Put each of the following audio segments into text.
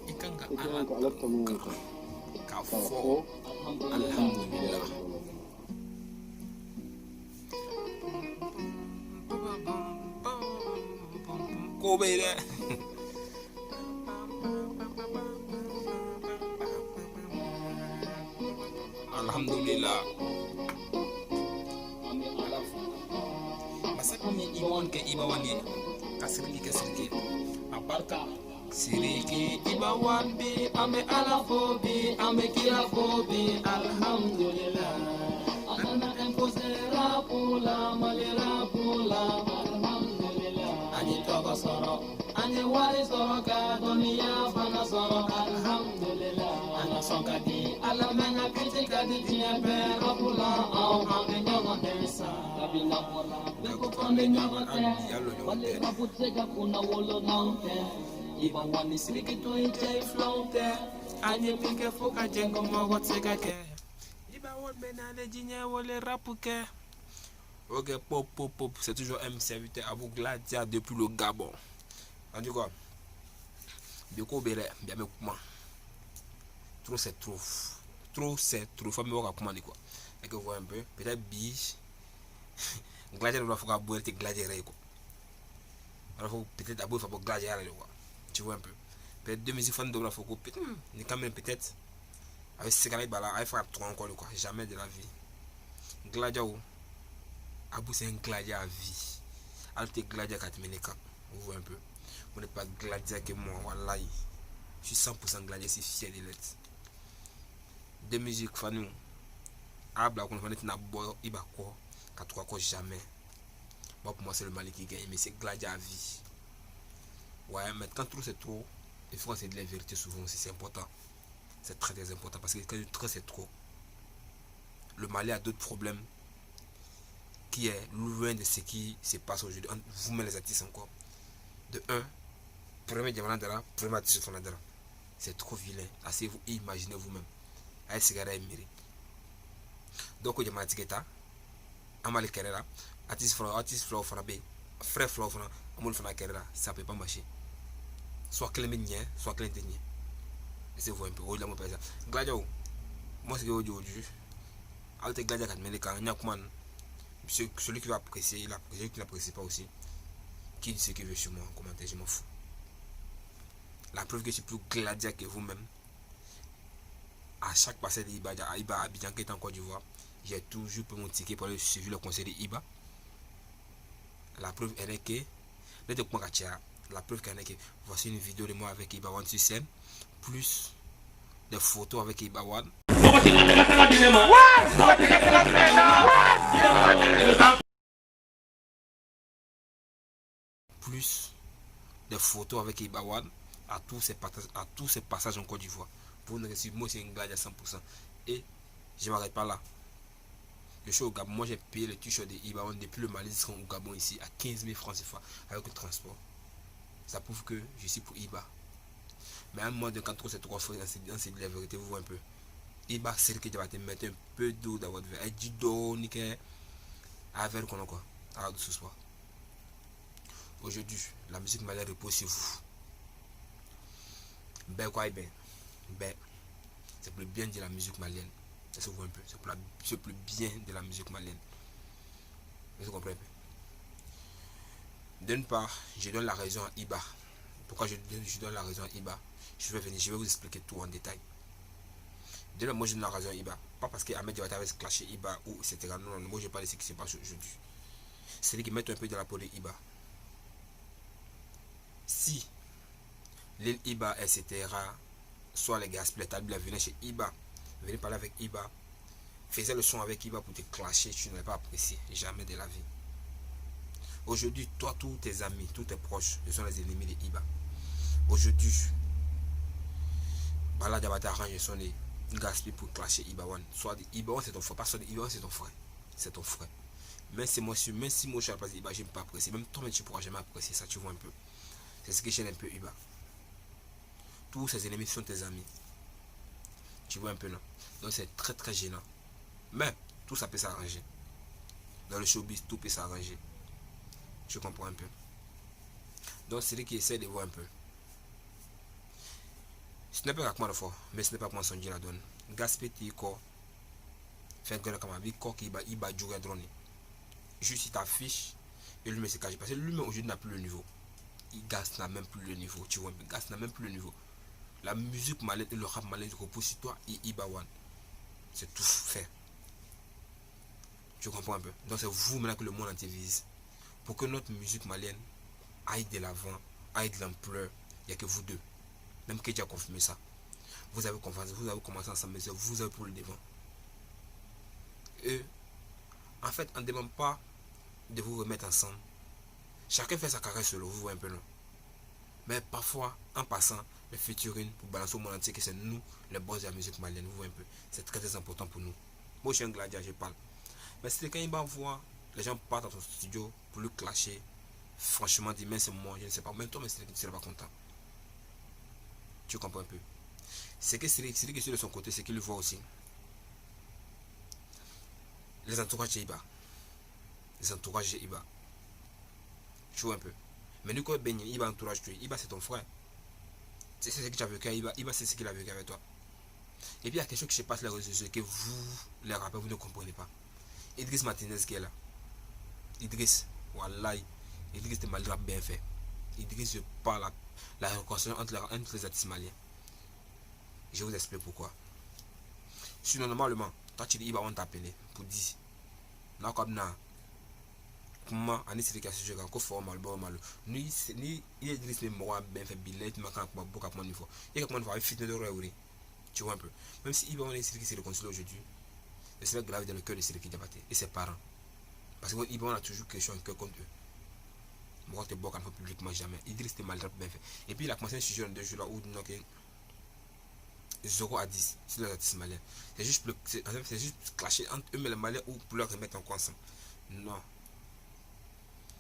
Ikanga alatamu kafo alhamdulillah. Kobere. Alhamdulillah. Masa kami iwan ke ibawani kasirki aparka siriki ibawan bi ame alafobi ame kilafobi alhamdulillah. Anana empozera pula malera pula alhamdulillah. Ani togo soro ani wali soro ka dunia fana soro alhamdulillah. Ana songa di alamanga kritika di tinya pera pula au ame nyogo desa kabina pula beko konde nyogo te wale kaputse kapuna wolo naute iba wani siriki to ite flaute anye pike foka jengo mogo tseka ke iba won benane jinya wole rapuke. Ok, pop, c'est toujours un serviteur à vous Gladia depuis le Gabon. En tout cas, Bioko Bere, bien me comment. Trop c'est trop. Trop c'est trop. Faut me voir comment quoi. Et que vous voyez un peu, peut-être biche. Gladia doit faire boire tes Gladia quoi. Alors peut-être à boire faire Gladia quoi. Tu vois un peu. Peut-être deux musiques fans doivent faire quoi. Peut-être, mais quand même peut-être. Avec ces gars là, avec faire trop encore quoi. Jamais de la vie. Gladia ou. Abou c'est un gladiateur à vie. Alte gladiateur katmeneka. Vous voyez un peu. Vous n'êtes pas gladiateur que moi. Wallahi. Je suis 100% gladiateur. C'est fier de l'être. De musique fanou. Abla qu'on fait na boy iba quoi. Quatre quoi jamais. Moi pour moi c'est le Mali qui gagne. Mais c'est gladiateur à vie. Ouais mais quand trop c'est trop. Il faut c'est de la vérité souvent aussi. C'est important. C'est très très important. Parce que quand trop c'est trop. Le Mali a d'autres problèmes. Qui est loin de ce qui se passe aujourd'hui. Vous-même les artistes encore. De 1, premier diamant de là, premier artiste de là. C'est trop vilain. Assez vous imaginez vous-même. Aïe cigare et miri. Donc, diamant ticketa. Amali Kerera. Artiste flow fanabe. Frère flow fana. Amol fana Kerera. Ça peut pas marcher. Soit clé mignon, soit clé dernier. C'est vous un peu. Oui, là, mon père. Gladio. Moi, c'est aujourd'hui. Alte Gladia Katmeleka. Nyakman. Celui qui va apprécier, il apprécie, celui qui n'apprécie pas aussi. Qui dit ce qu'il veut sur moi en commentaire, je m'en fous. La preuve que je suis plus gladiateur que vous-même. À chaque passage de Iba, à Iba, Abidjan, qui est en Côte d'Ivoire, j'ai toujours pris mon ticket pour aller suivre le conseil de Iba. La preuve est que, la preuve est que voici une vidéo de moi avec Iba One sur scène, plus des photos avec Iba One. Plus de photos avec Ibawan à tous ces passages en Côte d'Ivoire. Pour ne réussir, moi c'est une glade à 100%. Et je ne m'arrête pas là. Je suis au Gabon, moi j'ai payé le t-shirt de Ibawan depuis le Mali jusqu'au Gabon ici à 15 000 francs CFA avec le transport. Ça prouve que je suis pour Iba. Mais à un moment de quand trop c'est trop frais dans la vérité, vous voyez un peu. Iba c'est que tu vas te mettre un peu d'eau dans votre verre. Et du dos, nickel. Avec quoi. Alors de ce soir. Aujourd'hui, la musique malienne repose sur vous. Ben quoi, ben. C'est pour le bien de la musique malienne. Ça vous un peu. C'est pour le bien de la musique malienne. Vous comprenez? D'une part, je donne la raison à Iba. Pourquoi je donne la raison à Iba? Je vais vous expliquer tout en détail. Déjà, moi je donne la raison à Iba. Pas parce qu'Ahmed Diawata avait clashé Iba ou etc. Non, moi je parle de ce qui se passe aujourd'hui. C'est lui qui met un peu de la peau de Iba. Si l'île Iba, etc., soit les gars splitables, venaient chez Iba, venaient parler avec Iba, faisaient le son avec Iba pour te clasher, tu n'allais pas apprécier, jamais de la vie. Aujourd'hui, toi, tous tes amis, tous tes proches, ce sont les ennemis de Iba. Aujourd'hui, Bala Diawata arrange son gaspille pour clasher Iba One. Soit Iba One c'est ton frère, pas soit Iba One c'est ton frère. C'est ton frère. Même si moi je suis à la place d'Iba, je n'aime pas apprécier. Même toi, tu ne pourras jamais apprécier ça, tu vois un peu. C'est ce que j'aime un peu Iba. Tous ses ennemis sont tes amis. Tu vois un peu là. Donc c'est très très gênant. Mais tout ça peut s'arranger. Dans le showbiz, tout peut s'arranger. Tu comprends un peu. Donc c'est lui qui essaie de voir un peu. Ce n'est pas comment fort, mais ce n'est pas comment son Dieu la donne. Gaspéti quoi. Fait que comme avec quoi qui va jouer drone. Juste il t'affiche et lui met ses cages parce que lui-même aujourd'hui n'a plus le niveau. Il Gas n'a même plus le niveau, tu vois, Gas n'a même plus le niveau. La musique malienne et le rap malien repose sur toi et Ibawan. C'est tout fait. Tu comprends un peu. Donc c'est vous maintenant que le monde entier vise. Pour que notre musique malienne aille de l'avant, aille de l'ampleur, il n'y a que vous deux. Même Kedja a confirmé ça. Vous avez confiance, vous avez commencé ensemble, mais vous avez pour le devant. Et en fait, on ne demande pas de vous remettre ensemble. Chacun fait sa carrière solo, vous voyez un peu non. Mais parfois, en passant, le featuring pour balancer au monde entier que c'est nous, les boss de la musique malienne, vous voyez un peu. C'est très très important pour nous. Moi je suis un gladiateur, je parle. Mais c'est quand il va voir, les gens partent dans ton studio pour le clasher. Franchement, dis mais c'est moi, je ne sais pas. Même toi, mais tu ne seras pas content. Tu comprends un peu. C'est que celui qui est de son côté, c'est qu'il le voit aussi. Les entourages de Iba. Les entourages de Iba. Tu vois un peu. Mais nous, quand Ben Iba entourage tu, Iba c'est ton frère. C'est ce que tu as vécu avec Iba. Iba c'est ce qu'il a vécu avec toi. Et puis il y a quelque chose qui se passe là que vous, les rappeurs, vous ne comprenez pas. Idriss Martinez qui est là. Idriss, Wallahi. Idriss est mal rap bien fait. Idriss, je parle la réconciliation entre les artistes maliens. Je vous explique pourquoi. Sinon, normalement, toi tu dis, Iba, on t'appelle pour dire. Là, comme ça, comment on est sur les sujets encore fort mal, bon mal. Ni Idriss, mais moi, bien fait, billet, tu m'as beaucoup à prendre une fois. Il y a quelqu'un qui va fitness de rêve. Tu vois un peu. Même si Iba, on est sur qui se réconcilie aujourd'hui, c'est grave dans le cœur de celui qui Diabaté et ses parents. Parce que Iba, on a toujours quelque chose en cœur contre eux. Moi, je ne te pas publiquement jamais. Idriss, c'était mal bien fait. Et puis, il a commencé un sujet en 2 jours là où il 0 à 10 sur les artistes maliens. C'est juste clasher entre eux et les Maliens ou pour leur remettre en quoi ensemble. Non.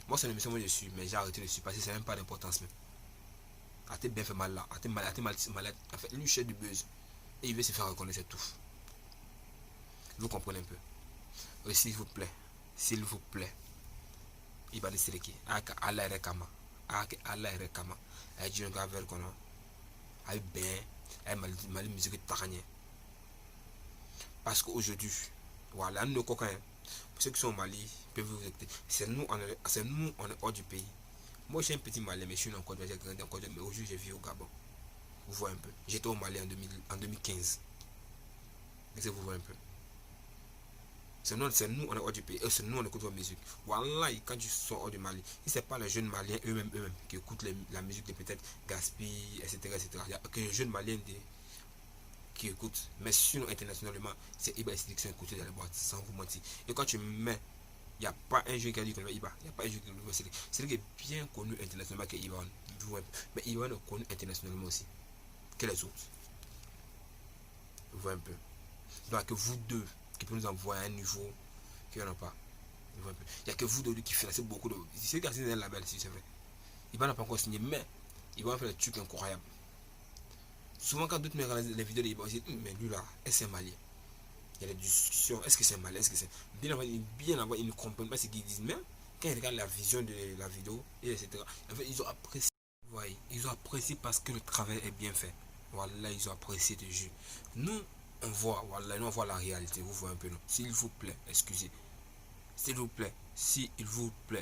Moi, c'est une émission où je suis, mais j'ai arrêté de suivre parce que c'est même pas d'importance même. A t'es bien fait mal là, a t'es malade. En fait, lui, il cherche du buzz. Et il veut se faire reconnaître, c'est tout. Vous comprenez un peu. S'il vous plaît, il va décider qui. Allah Rekama. Allah Rekama. Il dit un verre qu'on a. Il bien. Il m'a dit musique taranier. Parce qu'aujourd'hui, voilà, nos coquins, pour ceux qui sont au Mali, peuvent vous écouter. C'est nous, on est hors du pays. Moi, j'ai un petit Malien, mais je suis encore j'ai grandi encore, mais aujourd'hui, j'ai vécu au Gabon. Vous voyez un peu. J'étais au Mali en 2015. Et vous voyez un peu. C'est nous, on est hors du pays. Et c'est nous, on écoute la musique. Voilà, quand tu sors hors du Mali, ce n'est pas les jeunes Maliens eux-mêmes qui écoutent la musique de peut-être Gaspille, etc. Il y a que les jeunes Maliens qui écoutent. Mais sinon, internationalement, c'est Iba qui sont écoutés dans les boîtes, sans vous mentir. Et quand tu mets, il n'y a pas un jeune qui a dit qu'on est Iba. Il n'y a pas un jeune qui est Iba. C'est lui qui est bien connu internationalement que Iba. Mais Iba est connu internationalement aussi que les autres. Vous voyez un peu. Donc, que vous deux qui peut nous envoyer un niveau qu'il n'y en a pas. Il n'y a que vous deux qui financez beaucoup de. C'est qu'il y a un label, si c'est vrai. Il n'a pas encore signé, mais il va faire des trucs incroyables. Souvent, quand d'autres me regardent les vidéos, ils vont dire, mais lui là, est-ce que c'est malien? Il y a des discussions, est-ce que c'est malien? Est-ce que c'est. Bien avant, ils ne comprennent pas ce qu'ils disent, mais quand ils regardent la vision de la vidéo, et etc., en fait, ils ont apprécié. Ouais, ils ont apprécié parce que le travail est bien fait. Voilà, ils ont apprécié de jeu. Nous, on voit, voilà, nous on voit la réalité, vous voyez un peu, non? S'il vous plaît, excusez. S'il vous plaît,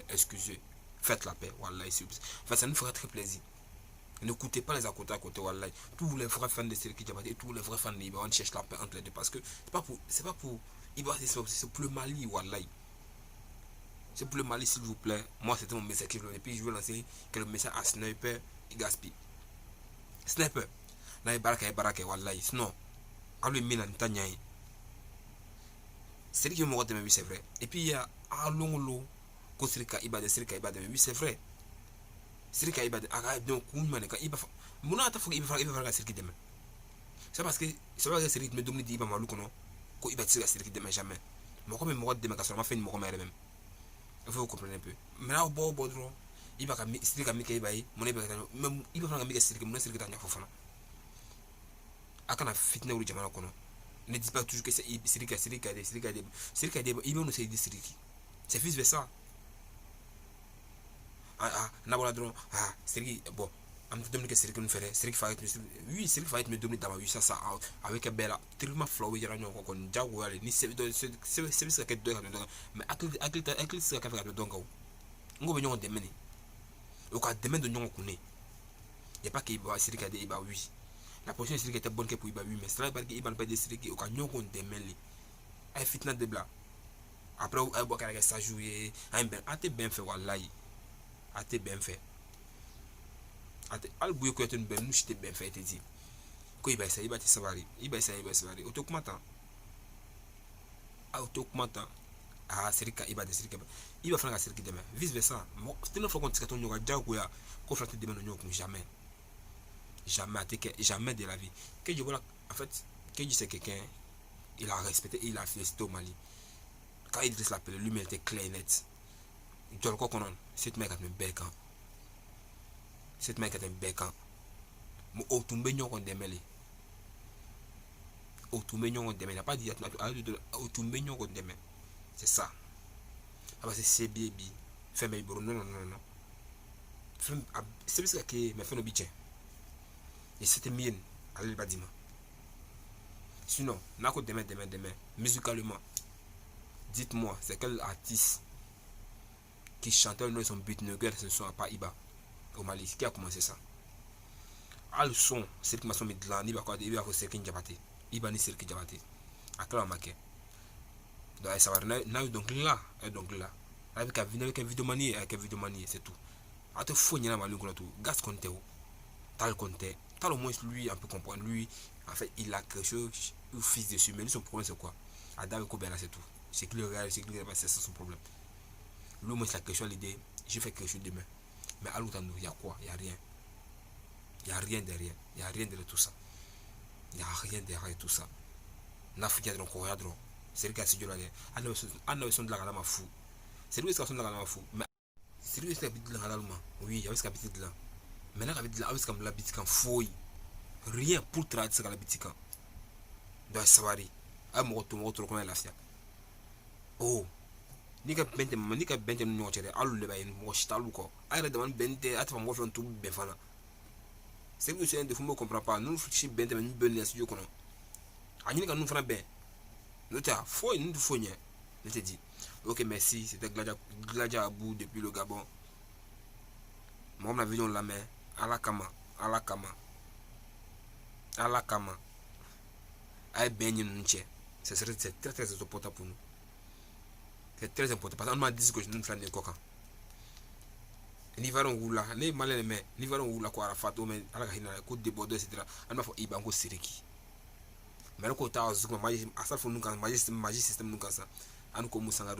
excusez. Faites la paix, voilà, s'il vous plaît. Enfin, ça nous fera très plaisir. N'écoutez pas les à côté, voilà. Tous les vrais fans de Seriki Diabaté et tous les vrais fans de Iba, on cherche la paix entre les deux parce que c'est pas pour Iba, c'est pour le Mali, voilà. C'est pour le Mali, s'il vous plaît. Moi, c'était mon message qui et puis je veux lancer quelques messages à Sniper et Gaspi. Sniper, là, il baraka, voilà. Sinon, à lui, il y a c'est lui qui me dit, c'est vrai. Et puis il y a Alongo, Kosrika Ibade, Srika Ibade, oui, c'est vrai. Srika Ibade, donc, Koumaneka, Iba, Mounata faut Iba faire Sriki demain. C'est parce que c'est vrai que Sriki me donne Iba Maloukono, qu'on Iba tire Sriki demain jamais. Moi, comme moi, demain, quand on m'a fait une mort même. Il faut vous comprendre un peu. Mais là, au bord, Iba Srika Mika Ibaï, mon Iba, même Iba Fanga Mika Sriki, mon Sriki Tanya Fofana. Akana fitna ou Jamana Kono. Ne dis pas toujours que c'est Srika, il nous sait Sriki. C'est vice versa. Nabola Dron, Sriki, bon, am to domine que Siriki nous ferait Siriki Farid oui Siriki Farid me domine dans 800 ça avec bella tellement flow yara ñoo ko kon jago yale ni c'est que deux mais akil ça ka faire donc ngo be ñoo demene o ka demene de ñoo ko ne y a pas que Iba Siriki a dit Iba oui la position de Siriki était bonne que pour Iba oui mais c'est pas que Iba pas de Siriki o ka ñoo ko demene ay fitna de bla après ay bo ka ça jouer ay ben ate ben fait wallahi ate ben fait ate albuye ko yeten ben nushite ben fait dit ko Iba essa Iba ti savari Iba essa automatant ah Siriki Iba de Siriki Iba franga Siriki demain vice versa mo tellement faut qu'on tikato nyoka jago ya ko frate demain nyoko jamais jamais de la vie que je vois en fait que je sais quelqu'un il a respecté il a félicité au Mali quand Idriss l'appelait lui il était clair et net je le connais cette mec a un bec cette mec a un bec mo otumbe nyoko demeli otumbe nyoko demeli n'a pas dit otumbe nyoko demeli c'est ça ah bah c'est baby fait mais non c'est ça que me fait no bitch et c'était mien allez le bâtiment sinon nako demain musicalement dites-moi c'est quel artiste qui chantait le nom de son beat ne ce son pas Iba au Mali qui a commencé ça le son c'est que ma son de là ni ba quoi Iba ko Siriki Diabaté Iba ni Siriki Diabaté à quel moment donc ça va donc là avec un vidéo manie c'est tout à te fou ni na Mali ko tout gas compte tal au moins lui un peu comprendre lui en fait il a quelque chose au fils dessus mais lui son problème c'est quoi Adam Kobela c'est tout c'est que le réel c'est ça son problème lui moi c'est la question l'idée je fais quelque chose demain mais à l'autre il y a quoi il y a rien derrière il y a rien derrière tout ça il y a rien derrière tout ça n'afrique donc quoi donc c'est le cas si je l'ai anna son de la galama fou c'est lui qui son de la galama fou mais c'est lui qui habite là oui il y a ce habite là mais là habite là avec comme la bitikan fouille rien pour traiter ça la bitikan donc savari a mo to ko la fia oh ni ka bente no chere alu le bayin mo shitalu ko ayre de man bente atfa mo fon to be fana c'est que c'est de fumo comprend pas nous fichi bente mais nous bonne studio kono ani ka nous fana ben nota fouille nous fouille je te dis ok merci c'était Gladia Abou depuis le Gabon moi on a vu la main à la kama ay ben nche c'est très important pour nous c'est très important parce qu'on m'a dit que je ne fais pas de coca ni varon wula ne malene me ni varon wula ko Arafat o me ala hina ko de bodo etc an ma fo Iba ko Siriki mais ko ta azuma maji asal fo nunca maji system nunca sa an ko musanga